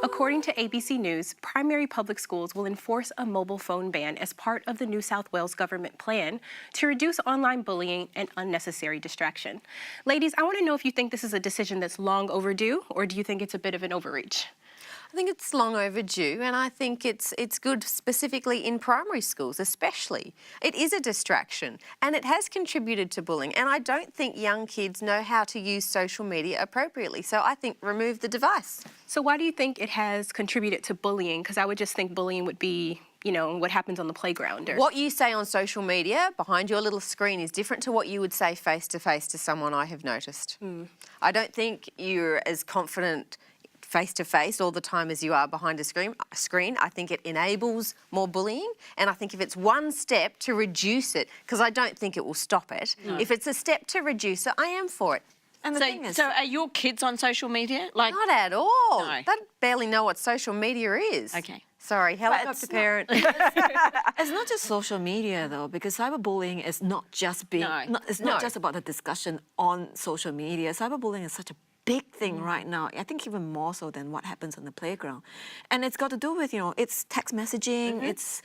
According to ABC News, primary public schools will enforce a mobile phone ban as part of the New South Wales government plan to reduce online bullying and unnecessary distraction. Ladies, I want to know if you think this is a decision that's long overdue, or do you think it's a bit of an overreach? I think it's long overdue, and I think it's good specifically in primary schools especially. It is a distraction and it has contributed to bullying, and I don't think young kids know how to use social media appropriately, so I think remove the device. So why do you think it has contributed to bullying? Because I would just think bullying would be, you know, what happens on the playground. Or... What you say on social media behind your little screen is different to what you would say face-to-face to someone, I have noticed. I don't think you're as confident face-to-face all the time as you are behind a screen. I think it enables more bullying, and I think if it's one step to reduce it, because I don't think it will stop it, if it's a step to reduce it, I am for it. And the thing is, so are your kids on social media? Like, not at all. No. They barely know what social media is. Okay. Sorry, helicopter parent. It's not just social media though, because cyberbullying is not just being, it's not just about the discussion on social media. Cyberbullying is such a big thing right now. I think even more so than what happens on the playground. And it's got to do with, you know, it's text messaging, it's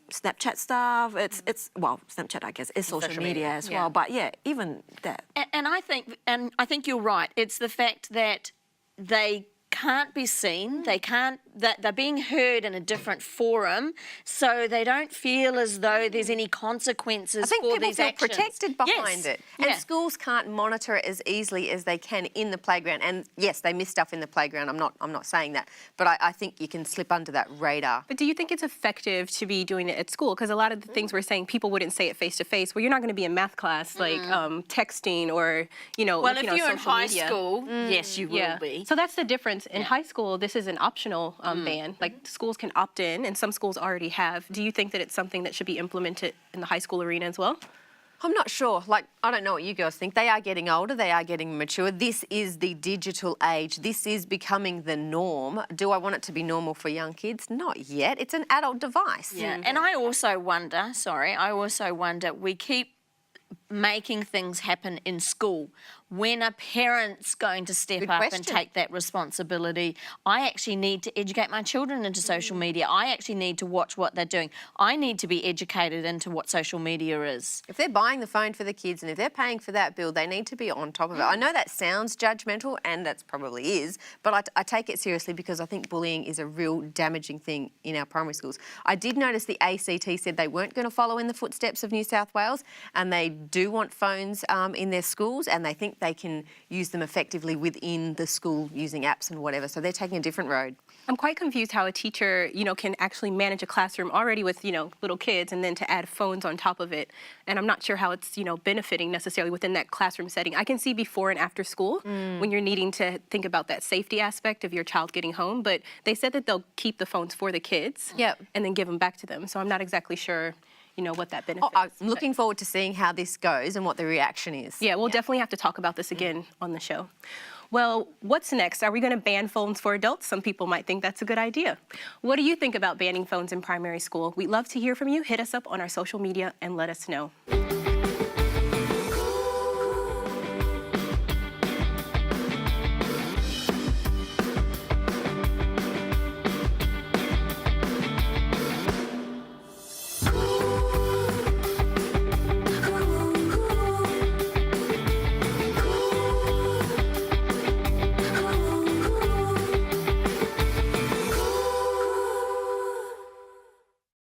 Snapchat stuff, it's well, Snapchat I guess is social media as well. But yeah, even that. And I think you're right. It's the fact that they can't be seen, that they're being heard in a different forum, so they don't feel as though there's any consequences for these actions. I think people feel protected behind it. And Yeah. schools can't monitor it as easily as they can in the playground. And yes, they miss stuff in the playground, I'm not saying that, but I think you can slip under that radar. But do you think it's effective to be doing it at school? Because a lot of the things we're saying, people wouldn't say it face-to-face, where you're not going to be in math class, like texting or, you know, well, you if know, you're in high media. school, yes, you will be. So that's the difference. In high school, this is an optional ban. Like, schools can opt in, and some schools already have. Do you think that it's something that should be implemented in the high school arena as well? I'm not sure. Like, I don't know what you girls think. They are getting older. They are getting mature. This is the digital age. This is becoming the norm. Do I want it to be normal for young kids? Not yet. It's an adult device. Yeah, and I also wonder, we keep making things happen in school. When are parents going to step up and take that responsibility? I actually need to educate my children into social media. I actually need to watch what they're doing. I need to be educated into what social media is. If they're buying the phone for the kids and if they're paying for that bill, they need to be on top of it. I know that sounds judgmental, and that probably is, but I take it seriously because I think bullying is a real damaging thing in our primary schools. I did notice the ACT said they weren't going to follow in the footsteps of New South Wales, and they do want phones in their schools, and they think they can use them effectively within the school using apps and whatever. So they're taking a different road. I'm quite confused how a teacher, you know, can actually manage a classroom already with, you know, little kids, and then to add phones on top of it. And I'm not sure how it's, you know, benefiting necessarily within that classroom setting. I can see before and after school when you're needing to think about that safety aspect of your child getting home. But they said that they'll keep the phones for the kids and then give them back to them. So I'm not exactly sure, you know, what that benefits. I'm looking forward to seeing how this goes and what the reaction is. Yeah, we'll definitely have to talk about this again on the show. Well, what's next? Are we going to ban phones for adults? Some people might think that's a good idea. What do you think about banning phones in primary school? We'd love to hear from you. Hit us up on our social media and let us know.